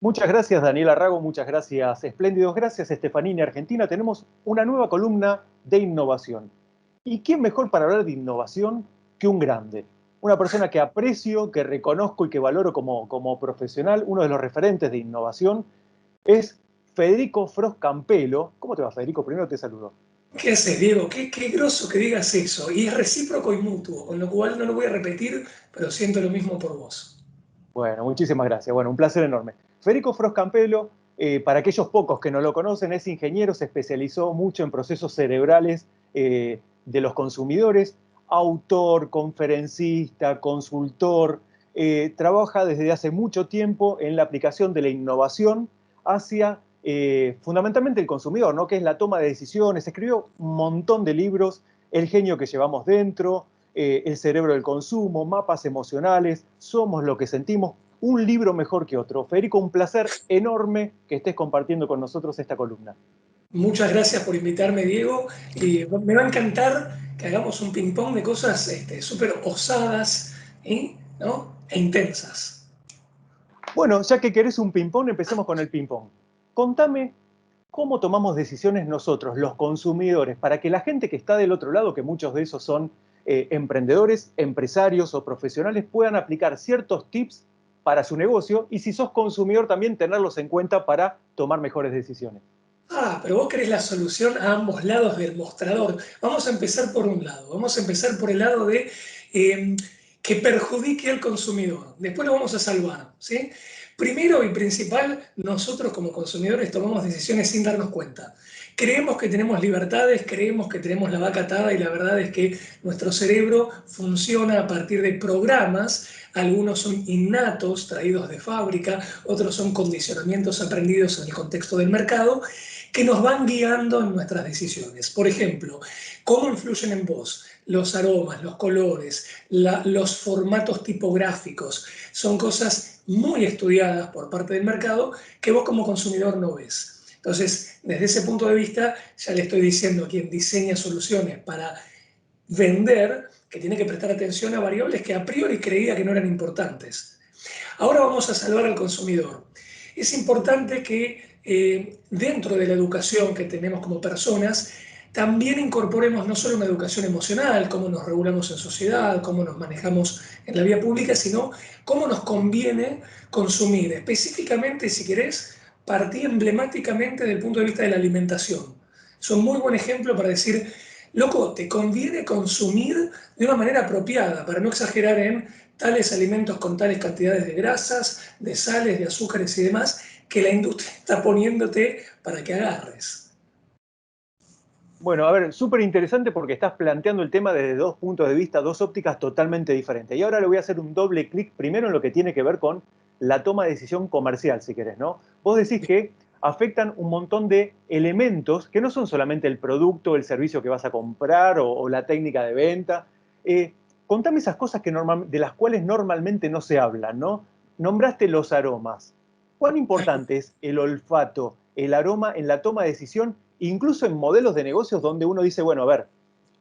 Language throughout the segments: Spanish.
Muchas gracias, Daniela Rago, muchas gracias, espléndidos. Gracias, Estefanini, Argentina. Tenemos una nueva columna de innovación. ¿Y quién mejor para hablar de innovación que un grande? Una persona que aprecio, que reconozco y que valoro como profesional, uno de los referentes de innovación, es Federico Fros Campelo. ¿Cómo te va, Federico? Primero te saludo. ¿Qué haces, Diego? Qué groso que digas eso. Y es recíproco y mutuo, con lo cual no lo voy a repetir, pero siento lo mismo por vos. Bueno, muchísimas gracias. Bueno, un placer enorme. Federico Fros Campelo, para aquellos pocos que no lo conocen, es ingeniero, se especializó mucho en procesos cerebrales de los consumidores, autor, conferencista, consultor, trabaja desde hace mucho tiempo en la aplicación de la innovación hacia fundamentalmente el consumidor, ¿no? Que es la toma de decisiones. Escribió un montón de libros, El genio que llevamos dentro, El cerebro del consumo, Mapas emocionales, Somos lo que sentimos, un libro mejor que otro. Federico, un placer enorme que estés compartiendo con nosotros esta columna. Muchas gracias por invitarme, Diego. Y me va a encantar que hagamos un ping-pong de cosas súper osadas, ¿no? E intensas. Bueno, ya que querés un ping-pong, empecemos con el ping-pong. Contame cómo tomamos decisiones nosotros, los consumidores, para que la gente que está del otro lado, que muchos de esos son emprendedores, empresarios o profesionales, puedan aplicar ciertos tips para su negocio y si sos consumidor también tenerlos en cuenta para tomar mejores decisiones. Pero vos querés la solución a ambos lados del mostrador. Vamos a empezar por un lado. Vamos a empezar por el lado de que perjudique al consumidor. Después lo vamos a salvar, ¿sí? Primero y principal, nosotros como consumidores tomamos decisiones sin darnos cuenta. Creemos que tenemos libertades, creemos que tenemos la vaca atada y la verdad es que nuestro cerebro funciona a partir de programas. Algunos son innatos, traídos de fábrica, otros son condicionamientos aprendidos en el contexto del mercado que nos van guiando en nuestras decisiones. Por ejemplo, cómo influyen en vos los aromas, los colores, los formatos tipográficos. Son cosas muy estudiadas por parte del mercado que vos como consumidor no ves. Entonces, desde ese punto de vista, ya le estoy diciendo a quien diseña soluciones para vender que tiene que prestar atención a variables que a priori creía que no eran importantes. Ahora vamos a salvar al consumidor. Es importante que dentro de la educación que tenemos como personas, también incorporemos no solo una educación emocional, cómo nos regulamos en sociedad, cómo nos manejamos en la vía pública, sino cómo nos conviene consumir. Específicamente, si querés, partí emblemáticamente del punto de vista de la alimentación. Es un muy buen ejemplo para decir, loco, te conviene consumir de una manera apropiada, para no exagerar en tales alimentos con tales cantidades de grasas, de sales, de azúcares y demás, que la industria está poniéndote para que agarres. Bueno, a ver, súper interesante porque estás planteando el tema desde dos puntos de vista, dos ópticas totalmente diferentes. Y ahora le voy a hacer un doble clic primero en lo que tiene que ver con la toma de decisión comercial, si querés, ¿no? Vos decís que afectan un montón de elementos que no son solamente el producto, el servicio que vas a comprar o la técnica de venta. Contame esas cosas de las cuales normalmente no se hablan, ¿no? Nombraste los aromas. ¿Cuán importante es el olfato, el aroma en la toma de decisión, incluso en modelos de negocios donde uno dice, bueno, a ver,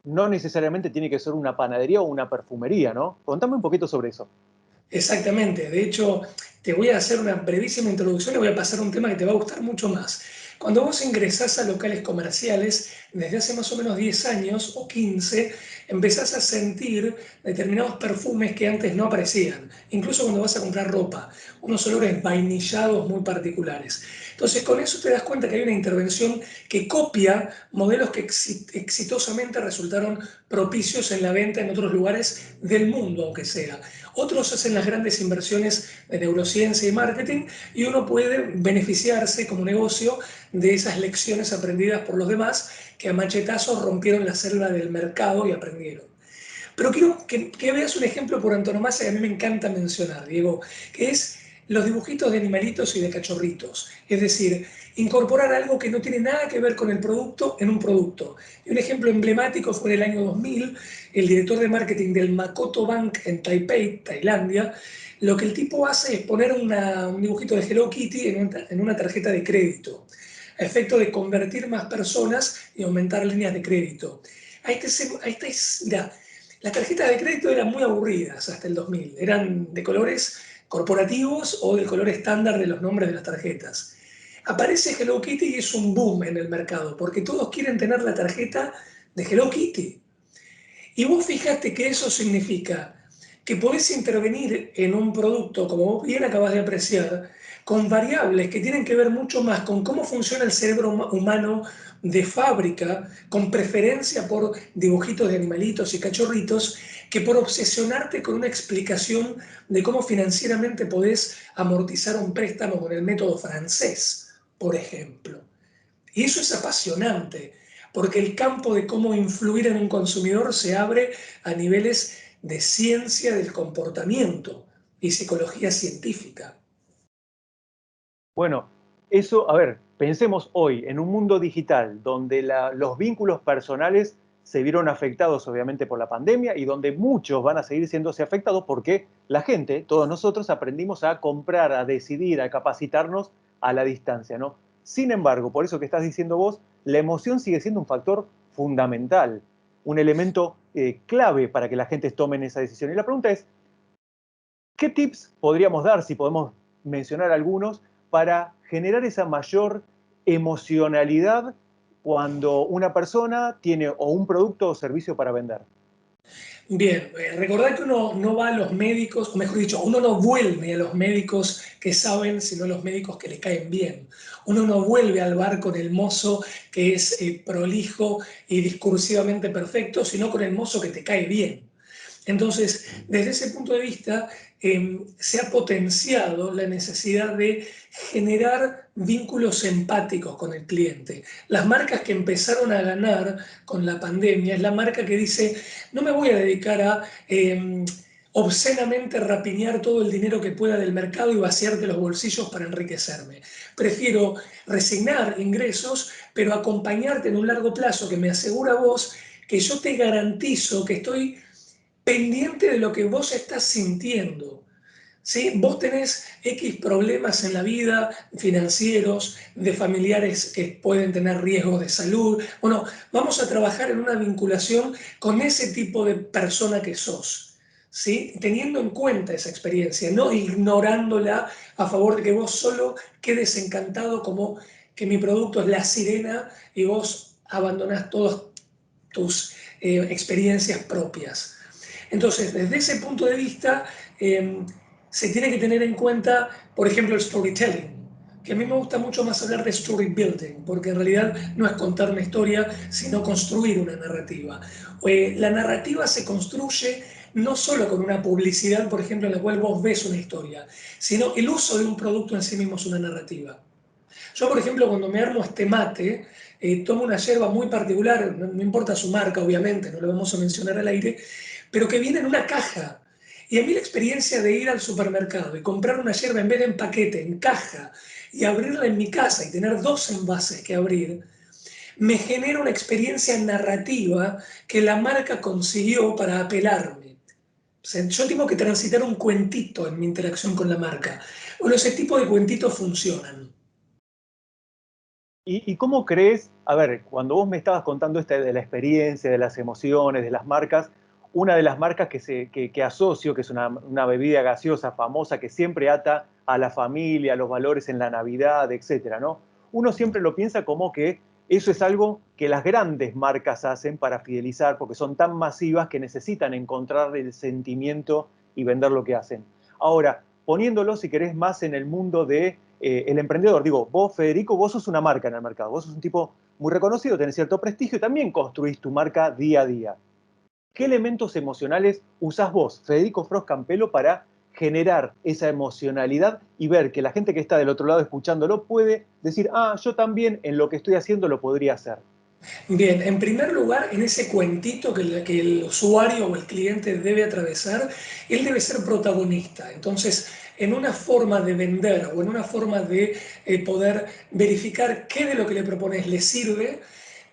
no necesariamente tiene que ser una panadería o una perfumería, ¿no? Contame un poquito sobre eso. Exactamente. De hecho, te voy a hacer una brevísima introducción y voy a pasar a un tema que te va a gustar mucho más. Cuando vos ingresás a locales comerciales, desde hace más o menos 10 años o 15, empezás a sentir determinados perfumes que antes no aparecían. Incluso cuando vas a comprar ropa, unos olores vainillados muy particulares. Entonces, con eso te das cuenta que hay una intervención que copia modelos que exitosamente resultaron propicios en la venta en otros lugares del mundo, aunque sea. Otros hacen las grandes inversiones de neurociencia y marketing y uno puede beneficiarse como negocio de esas lecciones aprendidas por los demás que a machetazos rompieron la selva del mercado y aprendieron. Pero quiero que veas un ejemplo por antonomasia que a mí me encanta mencionar, Diego, que es los dibujitos de animalitos y de cachorritos. Es decir, incorporar algo que no tiene nada que ver con el producto en un producto. Y un ejemplo emblemático fue en el año 2000, el director de marketing del Makoto Bank en Taipei, Tailandia. Lo que el tipo hace es poner un dibujito de Hello Kitty en una tarjeta de crédito, a efecto de convertir más personas y aumentar líneas de crédito. Mira, las tarjetas de crédito eran muy aburridas hasta el 2000, eran de colores corporativos o del color estándar de los nombres de las tarjetas. Aparece Hello Kitty y es un boom en el mercado, porque todos quieren tener la tarjeta de Hello Kitty. Y vos fijate que eso significa que podés intervenir en un producto, como vos bien acabas de apreciar, con variables que tienen que ver mucho más con cómo funciona el cerebro humano de fábrica, con preferencia por dibujitos de animalitos y cachorritos, que por obsesionarte con una explicación de cómo financieramente podés amortizar un préstamo con el método francés, por ejemplo. Y eso es apasionante, porque el campo de cómo influir en un consumidor se abre a niveles de ciencia del comportamiento y psicología científica. Bueno, eso, a ver, pensemos hoy en un mundo digital donde los vínculos personales se vieron afectados obviamente por la pandemia y donde muchos van a seguir siéndose afectados porque la gente, todos nosotros, aprendimos a comprar, a decidir, a capacitarnos a la distancia, ¿no? Sin embargo, por eso que estás diciendo vos, la emoción sigue siendo un factor fundamental, un elemento clave para que la gente tome esa decisión. Y la pregunta es, ¿qué tips podríamos dar, si podemos mencionar algunos, para generar esa mayor emocionalidad cuando una persona tiene o un producto o servicio para vender? Bien, recordad que uno no va a los médicos, o mejor dicho, uno no vuelve a los médicos que saben, sino a los médicos que le caen bien. Uno no vuelve al bar con el mozo que es prolijo y discursivamente perfecto, sino con el mozo que te cae bien. Entonces, desde ese punto de vista, se ha potenciado la necesidad de generar vínculos empáticos con el cliente. Las marcas que empezaron a ganar con la pandemia es la marca que dice, no me voy a dedicar a obscenamente rapiñar todo el dinero que pueda del mercado y vaciarte los bolsillos para enriquecerme. Prefiero resignar ingresos, pero acompañarte en un largo plazo que me asegura a vos que yo te garantizo que estoy pendiente de lo que vos estás sintiendo. ¿Sí? Vos tenés X problemas en la vida, financieros, de familiares que pueden tener riesgos de salud. Bueno, vamos a trabajar en una vinculación con ese tipo de persona que sos, ¿sí? Teniendo en cuenta esa experiencia, no ignorándola a favor de que vos solo quedes encantado como que mi producto es la sirena y vos abandonás todas tus experiencias propias. Entonces, desde ese punto de vista, se tiene que tener en cuenta, por ejemplo, el storytelling, que a mí me gusta mucho más hablar de story building, porque en realidad no es contar una historia, sino construir una narrativa. La narrativa se construye no solo con una publicidad, por ejemplo, en la cual vos ves una historia, sino el uso de un producto en sí mismo es una narrativa. Yo, por ejemplo, cuando me armo este mate, tomo una yerba muy particular, no importa su marca, obviamente, no lo vamos a mencionar al aire, pero que viene en una caja. Y a mí la experiencia de ir al supermercado y comprar una yerba en vez de en paquete, en caja, y abrirla en mi casa y tener dos envases que abrir, me genera una experiencia narrativa que la marca consiguió para apelarme. O sea, yo tengo que transitar un cuentito en mi interacción con la marca. Bueno, ese tipo de cuentitos funcionan. ¿Y cómo crees, a ver, cuando vos me estabas contando de la experiencia, de las emociones, de las marcas, una de las marcas que asocio, que es una bebida gaseosa famosa que siempre ata a la familia, a los valores en la Navidad, etcétera, ¿no? Uno siempre lo piensa como que eso es algo que las grandes marcas hacen para fidelizar, porque son tan masivas que necesitan encontrar el sentimiento y vender lo que hacen. Ahora, poniéndolo, si querés, más en el mundo de el emprendedor. Digo, vos, Federico, vos sos una marca en el mercado, vos sos un tipo muy reconocido, tenés cierto prestigio y también construís tu marca día a día. ¿Qué elementos emocionales usás vos, Federico Frost Campelo, para generar esa emocionalidad y ver que la gente que está del otro lado escuchándolo puede decir, ah, yo también en lo que estoy haciendo lo podría hacer? Bien, en primer lugar, en ese cuentito que el usuario o el cliente debe atravesar, él debe ser protagonista. Entonces, en una forma de vender o en una forma de poder verificar qué de lo que le propones le sirve,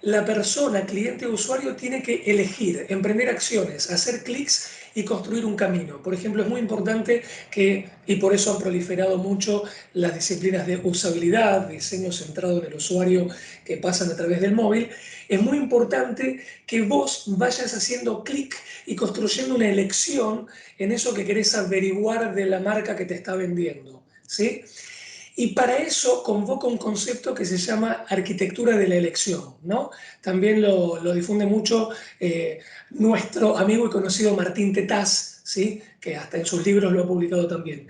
la persona, cliente o usuario, tiene que elegir, emprender acciones, hacer clics y construir un camino. Por ejemplo, es muy importante que, y por eso han proliferado mucho las disciplinas de usabilidad, diseño centrado en el usuario que pasan a través del móvil, es muy importante que vos vayas haciendo clic y construyendo una elección en eso que querés averiguar de la marca que te está vendiendo, ¿sí? Y para eso convoca un concepto que se llama arquitectura de la elección, ¿no? También lo difunde mucho nuestro amigo y conocido Martín Tetaz, ¿sí? Que hasta en sus libros lo ha publicado también.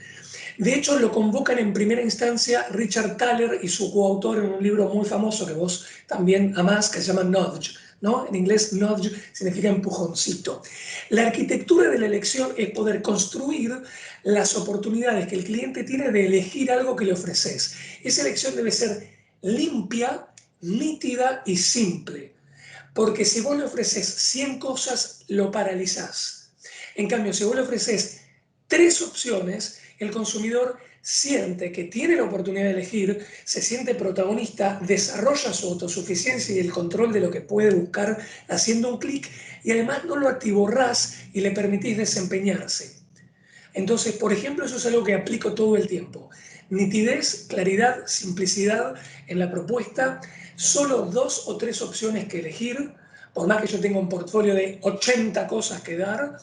De hecho, lo convocan en primera instancia Richard Thaler y su coautor en un libro muy famoso que vos también amás, que se llama Nudge, ¿no? En inglés, nudge significa empujoncito. La arquitectura de la elección es poder construir las oportunidades que el cliente tiene de elegir algo que le ofreces. Esa elección debe ser limpia, nítida y simple. Porque si vos le ofreces 100 cosas, lo paralizás. En cambio, si vos le ofreces 3 opciones, el consumidor siente que tiene la oportunidad de elegir, se siente protagonista, desarrolla su autosuficiencia y el control de lo que puede buscar haciendo un clic y además no lo atiborrás y le permitís desempeñarse. Entonces, por ejemplo, eso es algo que aplico todo el tiempo. Nitidez, claridad, simplicidad en la propuesta, solo 2 o 3 opciones que elegir, por más que yo tenga un portfolio de 80 cosas que dar,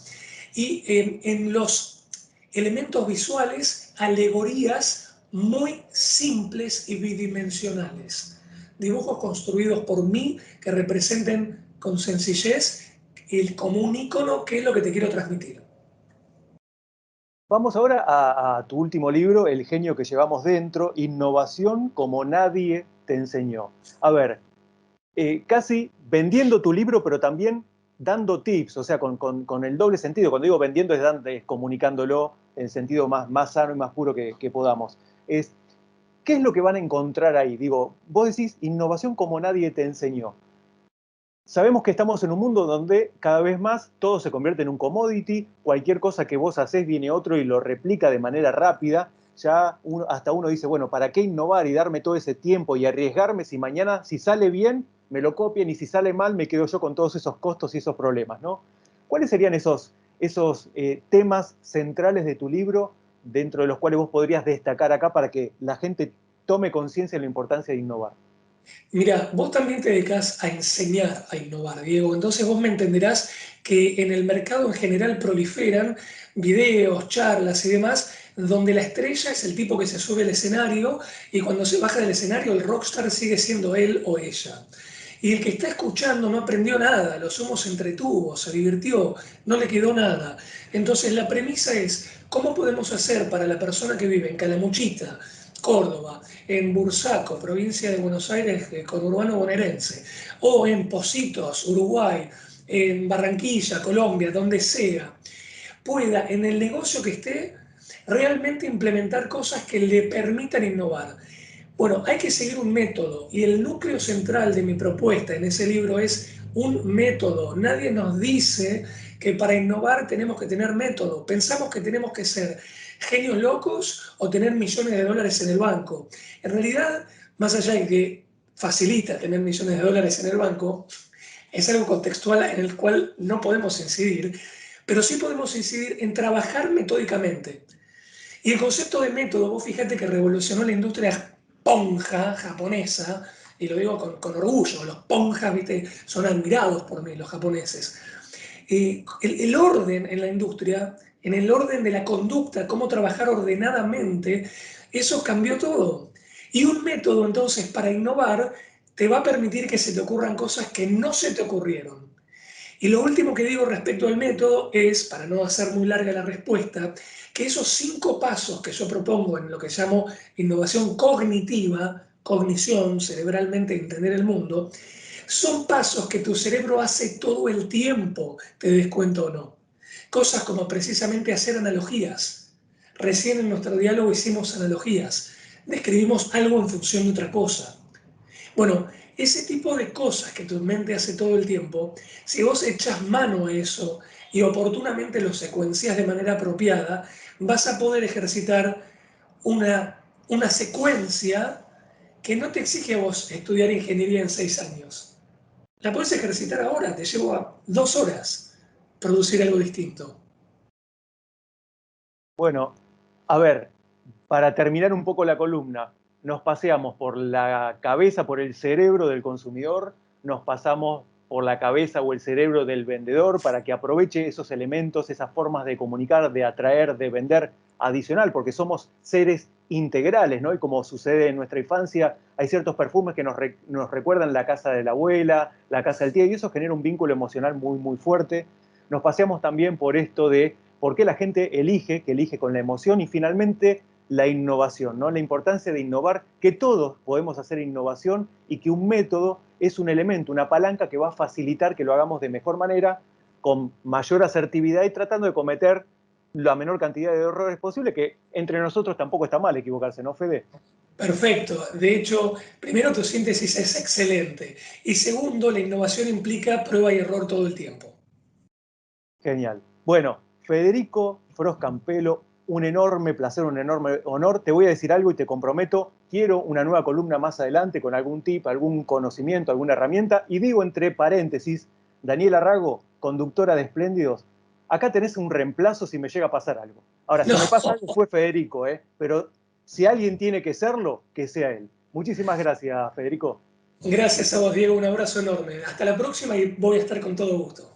y en los elementos visuales, alegorías muy simples y bidimensionales. Dibujos construidos por mí que representen con sencillez como un icono qué es lo que te quiero transmitir. Vamos ahora a tu último libro, El genio que llevamos dentro, Innovación como nadie te enseñó. A ver, casi vendiendo tu libro, pero también dando tips, o sea, con el doble sentido. Cuando digo vendiendo es comunicándolo en el sentido más sano y más puro que podamos. ¿Qué es lo que van a encontrar ahí? Digo, vos decís innovación como nadie te enseñó. Sabemos que estamos en un mundo donde cada vez más todo se convierte en un commodity, cualquier cosa que vos haces viene otro y lo replica de manera rápida, ya hasta uno dice, bueno, ¿para qué innovar y darme todo ese tiempo y arriesgarme si mañana, si sale bien, me lo copian y si sale mal, me quedo yo con todos esos costos y esos problemas, ¿no? ¿Cuáles serían esos temas centrales de tu libro dentro de los cuales vos podrías destacar acá para que la gente tome conciencia de la importancia de innovar? Mira, vos también te dedicás a enseñar a innovar, Diego. Entonces vos me entenderás que en el mercado en general proliferan videos, charlas y demás, donde la estrella es el tipo que se sube al escenario y cuando se baja del escenario el rockstar sigue siendo él o ella. Y el que está escuchando no aprendió nada, lo sumo se entretuvo, se divirtió, no le quedó nada. Entonces la premisa es, ¿cómo podemos hacer para la persona que vive en Calamuchita, Córdoba, en Bursaco, provincia de Buenos Aires, conurbano bonaerense, o en Positos, Uruguay, en Barranquilla, Colombia, donde sea, pueda en el negocio que esté realmente implementar cosas que le permitan innovar? Bueno, hay que seguir un método y el núcleo central de mi propuesta en ese libro es un método. Nadie nos dice que para innovar tenemos que tener método. Pensamos que tenemos que ser genios locos o tener millones de dólares en el banco. En realidad, más allá de que facilita tener millones de dólares en el banco, es algo contextual en el cual no podemos incidir, pero sí podemos incidir en trabajar metódicamente. Y el concepto de método, vos fíjate que revolucionó la industria ponja japonesa, y lo digo con orgullo, los ponjas, viste, son admirados por mí, los japoneses. El orden en la industria, en el orden de la conducta, cómo trabajar ordenadamente, eso cambió todo. Y un método entonces para innovar te va a permitir que se te ocurran cosas que no se te ocurrieron. Y lo último que digo respecto al método es, para no hacer muy larga la respuesta, que esos 5 pasos que yo propongo en lo que llamo innovación cognitiva, cognición, cerebralmente entender el mundo, son pasos que tu cerebro hace todo el tiempo, te des cuenta o no. Cosas como precisamente hacer analogías. Recién en nuestro diálogo hicimos analogías, describimos algo en función de otra cosa. Bueno, ese tipo de cosas que tu mente hace todo el tiempo, si vos echas mano a eso y oportunamente lo secuencias de manera apropiada, vas a poder ejercitar una secuencia que no te exige a vos estudiar ingeniería en 6 años. La puedes ejercitar ahora, te lleva 2 horas producir algo distinto. Bueno, a ver, para terminar un poco la columna, nos paseamos por la cabeza, por el cerebro del consumidor, nos pasamos por la cabeza o el cerebro del vendedor para que aproveche esos elementos, esas formas de comunicar, de atraer, de vender adicional, porque somos seres integrales, ¿no? Y como sucede en nuestra infancia, hay ciertos perfumes que nos recuerdan la casa de la abuela, la casa del tío, y eso genera un vínculo emocional muy, muy fuerte. Nos paseamos también por esto de por qué la gente elige, que elige con la emoción, y finalmente la innovación, ¿no? La importancia de innovar, que todos podemos hacer innovación y que un método es un elemento, una palanca que va a facilitar que lo hagamos de mejor manera, con mayor asertividad y tratando de cometer la menor cantidad de errores posible, que entre nosotros tampoco está mal equivocarse, ¿no, Fede? Perfecto. De hecho, primero tu síntesis es excelente. Y segundo, la innovación implica prueba y error todo el tiempo. Genial. Bueno, Federico Fros Campelo, un enorme placer, un enorme honor. Te voy a decir algo y te comprometo, quiero una nueva columna más adelante con algún tip, algún conocimiento, alguna herramienta. Y digo entre paréntesis, Daniela Rago, conductora de Espléndidos, acá tenés un reemplazo si me llega a pasar algo. Ahora, No, si me pasa algo fue Federico, pero si alguien tiene que serlo, que sea él. Muchísimas gracias, Federico. gracias a vos, Diego. Un abrazo enorme. Hasta la próxima y voy a estar con todo gusto.